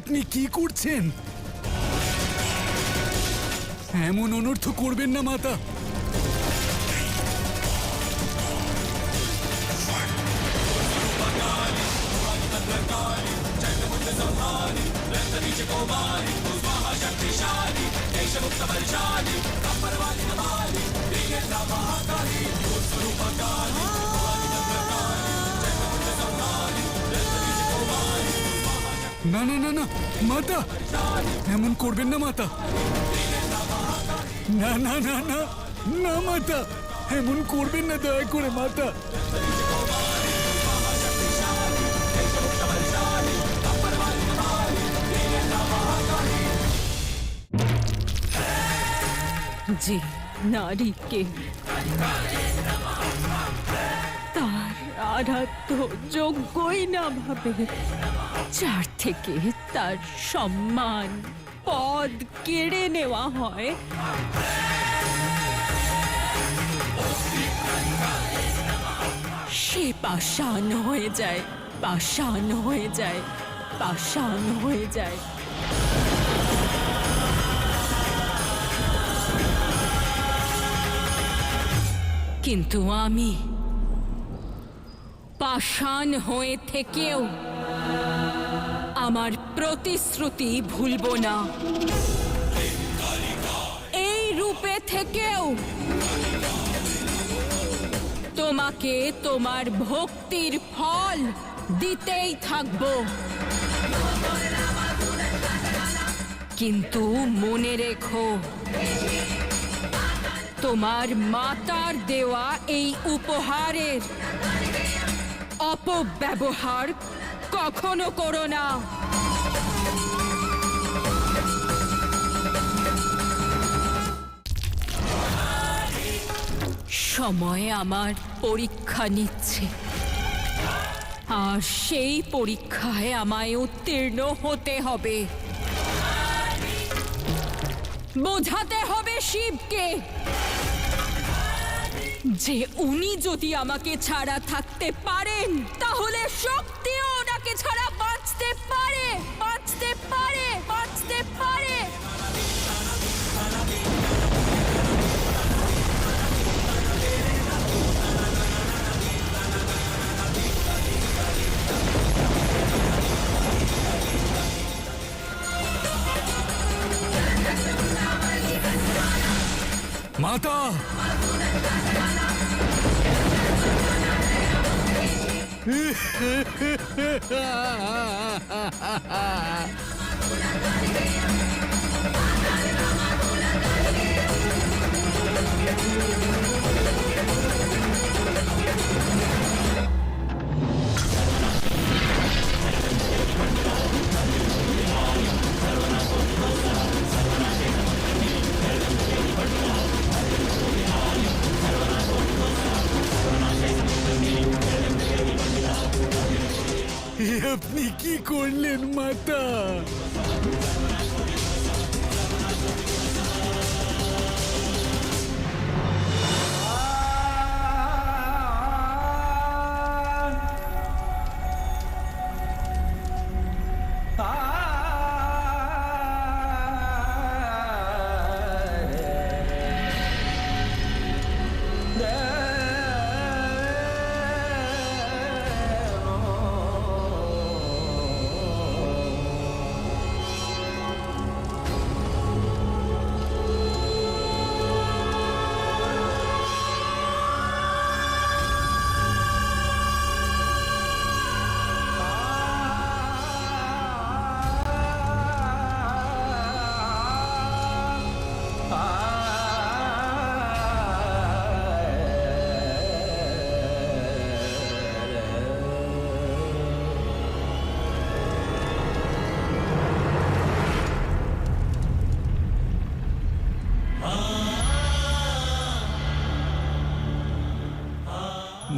আপনি কি করছেন? এমন অনর্থ করবেন না মাতা। না না না না মাতা, এমন করবেন না মাতা। না না না না না মাতা, এমন করবেন না দয়া করে মাতা। যে নারীকে তার আরাধ্য যোগ্যই না ভাবে, যার থেকে তার সম্মান পদ কেড়ে নেওয়া হয়, সে পাষাণ হয়ে যায়, পাষাণ হয়ে যায়, পাষাণ হয়ে যায়। কিন্তু আমি পাষাণ হয়ে থেকেও আমার প্রতিশ্রুতি ভুলব না। এই রূপে থেকেও তোমাকে তোমার ভক্তির ফল দিতেই থাকব। কিন্তু মনে রেখো, তোমার মাতার দেওয়া এই উপহারের অপব্যবহার কখনো করো না। সময় আমার পরীক্ষা নিচ্ছে, আর সেই পরীক্ষায় আমায় উত্তীর্ণ হতে হবে। বোঝাতে হবে শিবকে যে উনি যদি আমাকে ছাড়া থাকতে পারেন, তাহলে শক্তিও ওনাকে ছাড়া বাঁচতে পারে, বাঁচতে পারে, বাঁচতে পারে। মাতা, আপনি কি করলেন মাতা?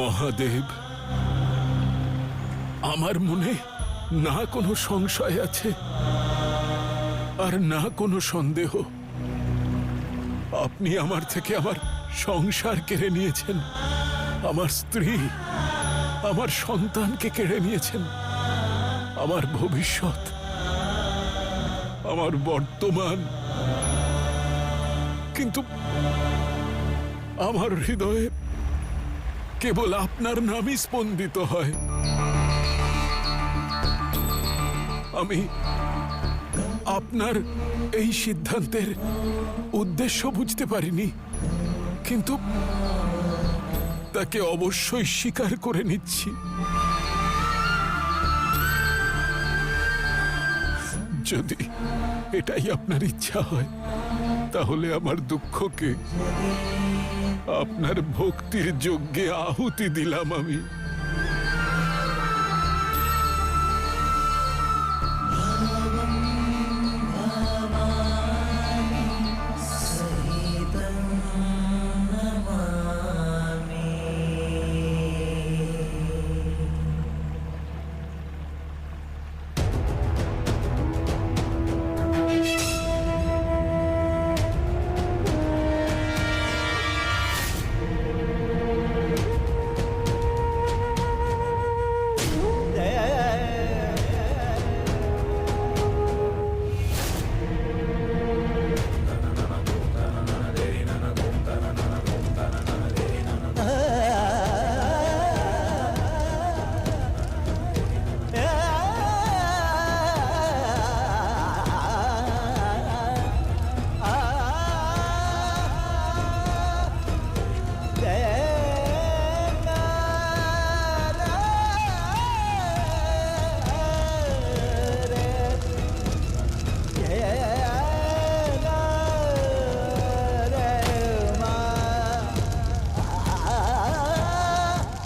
মহাদেব, আমার মনে না কোনো সংশয় আছে আর না কোনো সন্দেহ। আপনি আমার থেকে আমার সংসার কেড়ে নিয়েছেন, আমার স্ত্রী, আমার সন্তানকে কেড়ে নিয়েছেন, আমার ভবিষ্যৎ আমার বর্তমান, কিন্তু আমার হৃদয়ে কেবল আপনার নামই স্পন্দিত হয়। আমি আপনার এই সিদ্ধান্তের উদ্দেশ্য বুঝতে পারিনি, কিন্তু তাকে অবশ্যই স্বীকার করে নিচ্ছি। যদি এটাই আপনার ইচ্ছা হয়, তাহলে আমার দুঃখকে আপনার ভক্তির যজ্ঞে আহুতি দিলাম আমি।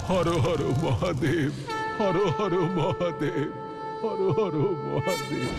হর হর মহাদেব, হর হর মহাদেব, হর হর মহাদেব।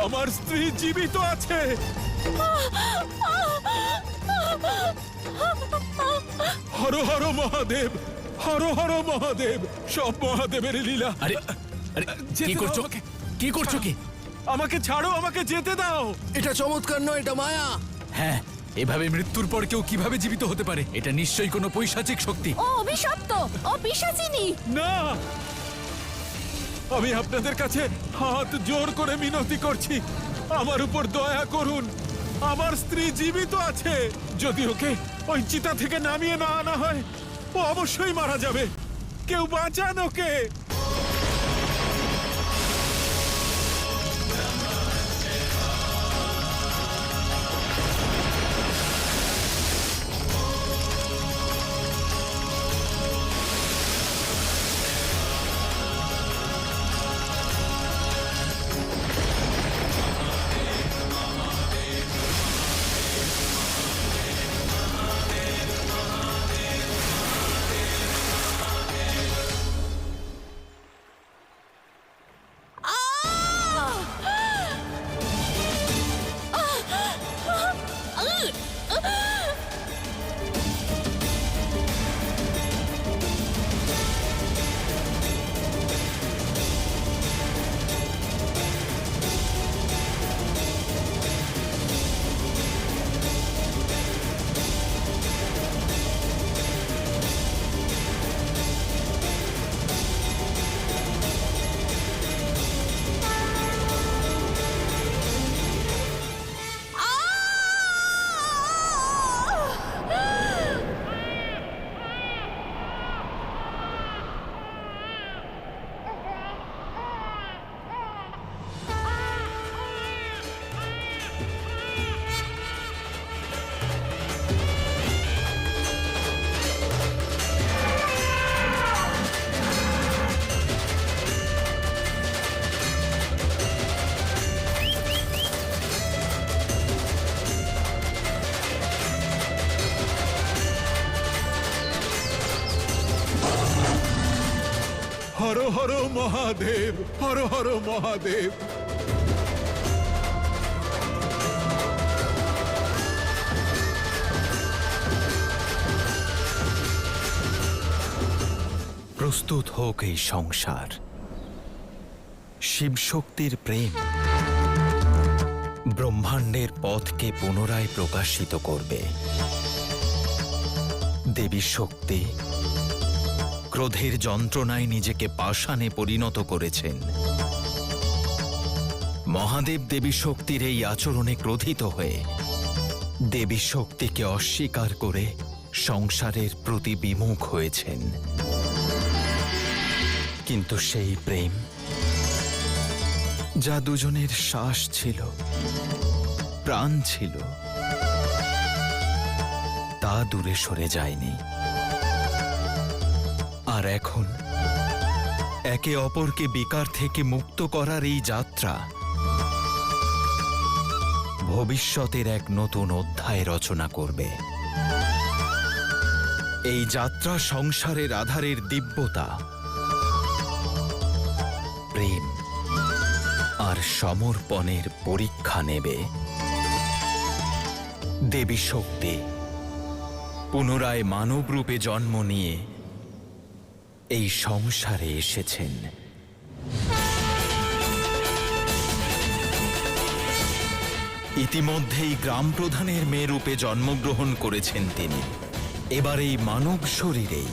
আমার স্ত্রী জীবিত আছে। হর হর মহাদেব, হর হর মহাদেব। সব মহাদেবের লীলা। আরে আরে কি করছো? কি করছো কি? আমাকে ছাড়ো, আমাকে যেতে দাও। এটা চমৎকার নয়, এটা মায়া। হ্যাঁ, এভাবে মৃত্যুর পর কেউ কিভাবে জীবিত হতে পারে? এটা নিশ্চয়ই কোনো পৈশাচিক শক্তি। ও অভিশপ্ত, ও পিশাচিনী। না, আমি আপনাদের কাছে হাত জোর করে মিনতি করছি, আমার উপর দয়া করুন। আমার স্ত্রী জীবিত আছে। যদি ওকে ওই চিতা থেকে নামিয়ে না আনা হয়, ও অবশ্যই মারা যাবে। কেউ বাঁচান ওকে। হর হর মহাদেব, হর হর মহাদেব। প্রস্তুত হোক এই সংসার। শিবশক্তির প্রেম ব্রহ্মাণ্ডের পথকে পুনরায় প্রকাশিত করবে। দেবী শক্তি ক্রোধের যন্ত্রণায় নিজেকে পাষাণে পরিণত করেছেন। মহাদেব দেবী শক্তির এই আচরণে ক্রোধিত হয়ে দেবী শক্তিকে অস্বীকার করে সংসারের প্রতি বিমুখ হয়েছেন। কিন্তু সেই প্রেম যা দুজনের শ্বাস ছিল, প্রাণ ছিল, তা দূরে সরে যায়নি। আর এখন একে অপরকে বিকার থেকে মুক্ত করার এই যাত্রা ভবিষ্যতের এক নতুন অধ্যায় রচনা করবে। এই যাত্রা সংসারের আধারের দিব্যতা, প্রেম আর সমর্পণের পরীক্ষা নেবে। দেবী শক্তি পুনরায় মানব রূপে জন্ম নিয়ে এই সংসারে এসেছেন। ইতিমধ্যেই গ্রাম প্রধানের মেয়ে রূপে জন্মগ্রহণ করেছেন তিনি। এবার এই মানব শরীরেই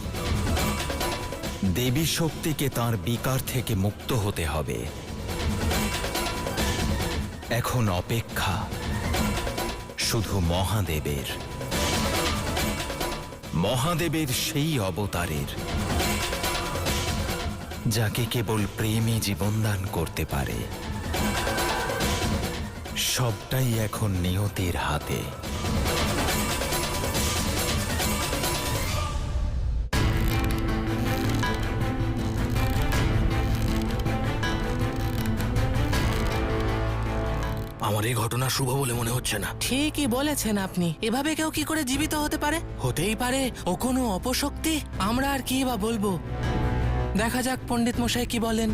দেবী শক্তিকে তাঁর বিকার থেকে মুক্ত হতে হবে। এখন অপেক্ষা শুধু মহাদেবের, মহাদেবের সেই অবতারের যাকে কেবল প্রেমই জীবনদান করতে পারে। সবটাই এখন নিয়তির হাতে। আমার এই ঘটনা শুভ বলে মনে হচ্ছে না। ঠিকই বলেছেন আপনি। এভাবে কেউ কি করে জীবিত হতে পারে? হতেই পারে ও কোনো অপশক্তি। আমরা আর কি বা বলবো। দেখা যাক পণ্ডিত মশাই কি বলেন।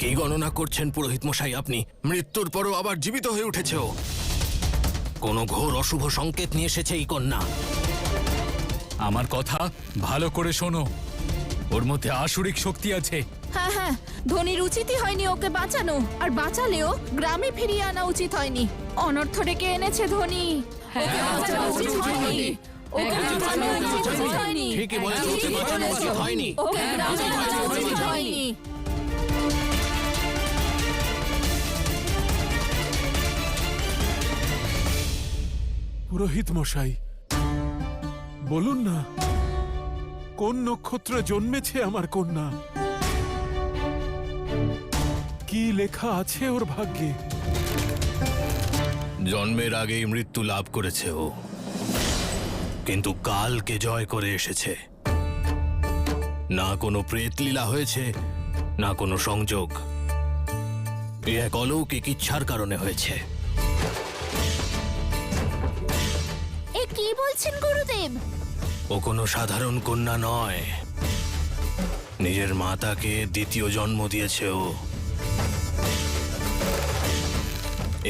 কি গণনা করছেন পুরোহিত মশাই আপনি? মৃত্যুর পরও আবার জীবিত হয়ে উঠেছে ও। কোনো ঘোর অশুভ সংকেত নিয়ে এসেছে এই কন্যা। আমার কথা ভালো করে শোনো, ওর মধ্যে আসুরিক শক্তি আছে। হ্যাঁ হ্যাঁ, ধনির উচিতই হয়নি ওকে বাঁচানো, আর বাঁচালেও গ্রামে ফিরিয়ে আনা উচিত হয়নি। অনর্থ ডেকে এনেছে ধনি। ওকে বাঁচানো উচিত হয়নি। ওকে বাঁচানো উচিত হয়নি। ঠিকই বলেছো, ওকে বাঁচানো উচিত হয়নি। ওকে গ্রামে বাঁচানো উচিত হয়নি। পুরোহিত মশাই, বলুন না, কোন নক্ষত্রে জন্মেছে আমার কন্যা? কি লেখা আছে ওর ভাগ্যে? জন্মের আগেই মৃত্যু লাভ করেছে ও, কিন্তু কালকে জয় করে এসেছে। না কোনো প্রেতলীলা হয়েছে, না কোনো সংযোগ। এ এক অলৌকিক ইচ্ছার কারণে হয়েছে। এ কি বলছেন গুরুদেব? ও কোনো সাধারণ কন্যা নয়। নিজের মাতাকে দ্বিতীয় জন্ম দিয়েছে ও।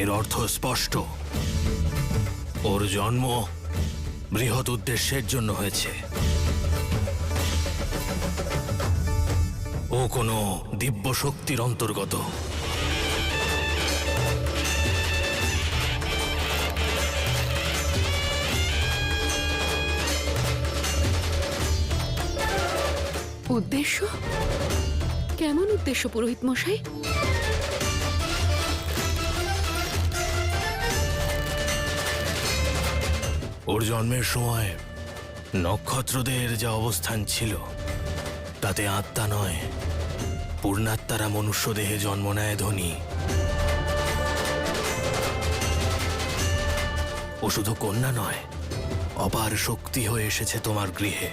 এর অর্থ স্পষ্ট, ওর জন্ম বৃহৎ উদ্দেশ্যের জন্য হয়েছে। ও কোনো দিব্য শক্তির অন্তর্গত। উদ্দেশ্য? কেমন উদ্দেশ্য পুরোহিত মশাই? ওর জন্মের সময় নক্ষত্রদের যা অবস্থান ছিল তাতে আত্মা নয়, পূর্ণাত্মারা মনুষ্য দেহে জন্ম নেয় ধনী। ও শুধু কন্যা নয়, অপার শক্তি হয়ে এসেছে তোমার গৃহে।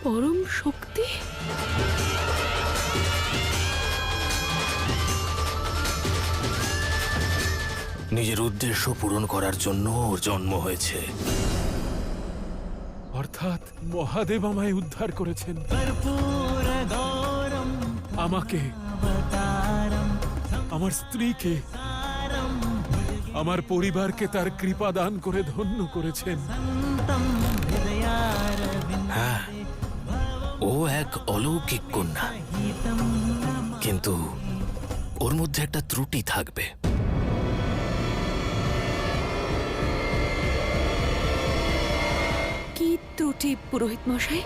পরম শক্তি? নিজের উদ্দেশ্য পূরণ করার জন্য ওর জন্ম হয়েছে। অর্থাৎ মহাদেব আমায় উদ্ধার করেছেন, আমাকে, আমার স্ত্রীকে, আমার পরিবারকে তার কৃপা দান করে ধন্য করেছেন। হ্যাঁ, ও এক অলৌকিক কন্যা, কিন্তু ওর মধ্যে একটা ত্রুটি থাকবে। কি ত্রুটি পুরোহিত মশাই?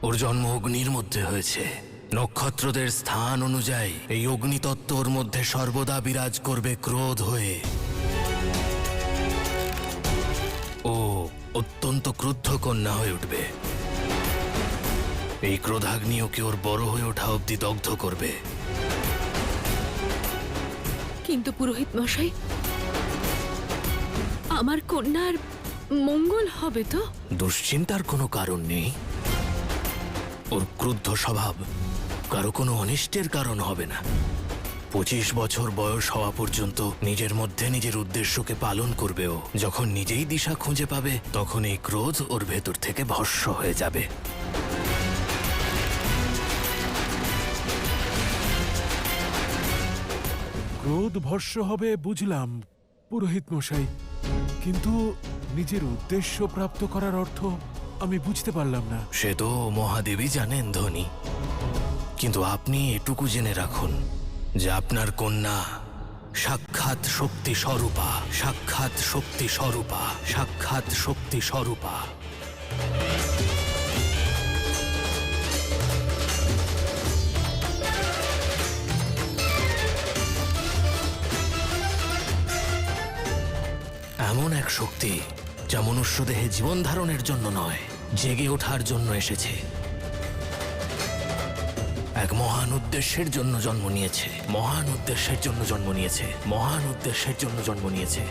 ওর জন্ম অগ্নির মধ্যে হয়েছে। নক্ষত্রদের স্থান অনুযায়ী এই অগ্নিতত্ত্ব ওর মধ্যে সর্বদা বিরাজ করবে ক্রোধ হয়ে। ও অত্যন্ত ক্রুদ্ধ কন্যা হয়ে উঠবে। এই ক্রোধাগ্নি ওকে ওর বড় হয়ে ওঠা অব্দি দগ্ধ করবে। কিন্তু পুরোহিত মশাই, আমার কন্যার মঙ্গল হবে তো? দুশ্চিন্তার কোনো কারণ নেই। ওর ক্রুদ্ধ স্বভাব কারো কোনো অনিষ্টের কারণ হবে না। 25 বছর বয়স হওয়া পর্যন্ত নিজের মধ্যে নিজের উদ্দেশ্যকে পালন করবে ও। যখন নিজেই দিশা খুঁজে পাবে, তখন এই ক্রোধ ওর ভেতর থেকে ভস্ম হয়ে যাবে। ক্রোধ ভস্ম হবে বুঝলাম পুরোহিত মশাই, কিন্তু নিজের উদ্দেশ্য প্রাপ্ত করার অর্থ আমি বুঝতে পারলাম না। সে তো মহাদেবী জানেন ধনী, কিন্তু আপনি এটুকু জেনে রাখুন যে আপনার কন্যা সাক্ষাৎ শক্তি স্বরূপা, সাক্ষাৎ শক্তি স্বরূপা, সাক্ষাৎ শক্তি স্বরূপা। এমন এক শক্তি যা মনুষ্য দেহে জীবন ধারণের জন্য নয়, জেগে ওঠার জন্য এসেছে। এক মহান উদ্দেশ্যের জন্য জন্ম নিয়েছে, মহান উদ্দেশ্যের জন্য জন্ম নিয়েছে, মহান উদ্দেশ্যের জন্য জন্ম নিয়েছে।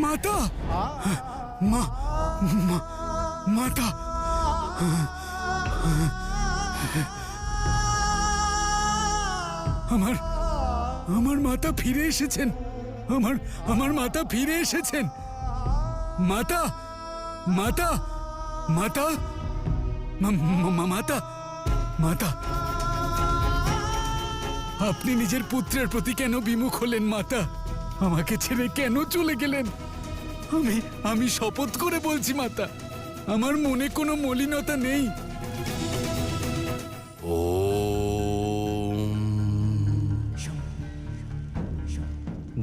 মাতা, মাতা, আমার মাতা ফিরে এসেছেন। আমার মাতা ফিরে এসেছেন। মাতা, মাতা, মাতা, মাতা, মাতা, আপনি নিজের পুত্রের প্রতি কেন বিমুখ হলেন মাতা? আমাকে ছেড়ে কেন চলে গেলেন? আমি শপথ করে বলছি মাতা, আমার মনে কোনো মলিনতা নেই।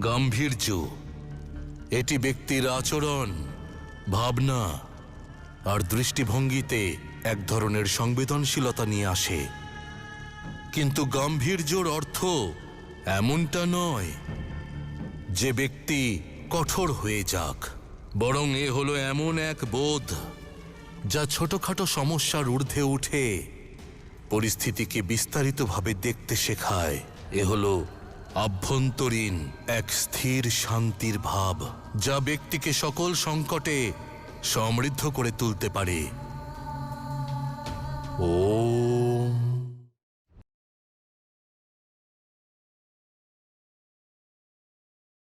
গাম্ভীর্য এটি ব্যক্তির আচরণ, ভাবনা আর দৃষ্টিভঙ্গিতে এক ধরনের সংবেদনশীলতা নিয়ে আসে, কিন্তু গাম্ভীর্যর অর্থ এমনটা নয় যে ব্যক্তি কঠোর হয়ে যাক, বরং এ হলো এমন এক বোধ যা ছোটখাটো সমস্যার ঊর্ধ্বে উঠে পরিস্থিতিকে বিস্তারিতভাবে দেখতে শেখায়। এ হলো আভ্যন্তরীণ এক স্থির শান্তির ভাব যা ব্যক্তিকে সকল সংকটে সমৃদ্ধ করে তুলতে পারে।